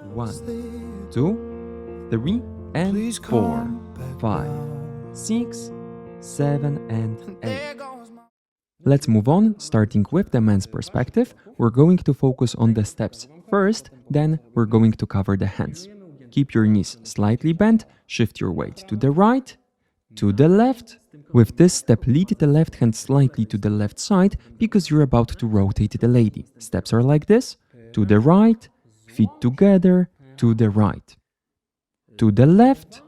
1, 2, 3, and 4, 5, 6, 7, and 8. Let's move on, starting with the man's perspective. We're going to focus on the steps first, then we're going to cover the hands. Keep your knees slightly bent, shift your weight to the right, to the left. With this step, lead the left hand slightly to the left side because you're about to rotate the lady. Steps are like this: to the right, feet together, to the right. To the left,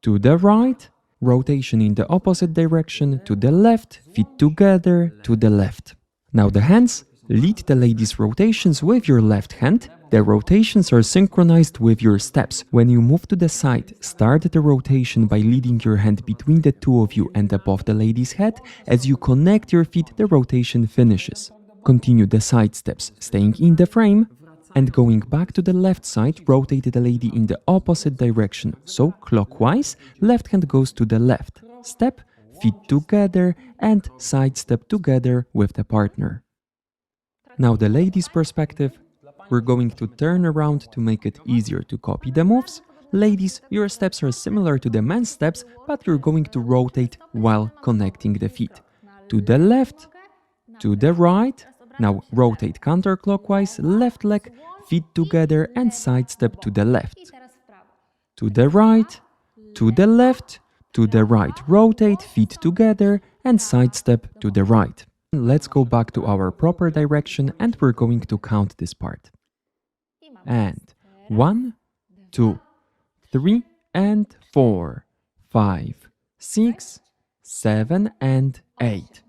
to the right, rotation in the opposite direction, to the left, feet together, to the left. Now the hands, lead the lady's rotations with your left hand. The rotations are synchronized with your steps. When you move to the side, start the rotation by leading your hand between the two of you and above the lady's head. As you connect your feet, the rotation finishes. Continue the side steps, staying in the frame, and going back to the left side, rotate the lady in the opposite direction. So clockwise, left hand goes to the left. Step, feet together, and side step together with the partner. Now the lady's perspective. We're going to turn around to make it easier to copy the moves. Ladies, your steps are similar to the man's steps, but you're going to rotate while connecting the feet. To the left, to the right. Now rotate counterclockwise, left leg, feet together, and side step to the left. To the right, to the left, to the right. Rotate, feet together, and side step to the right. Let's go back to our proper direction and we're going to count this part. And 1, 2, 3, and 4, 5, 6, 7, and 8.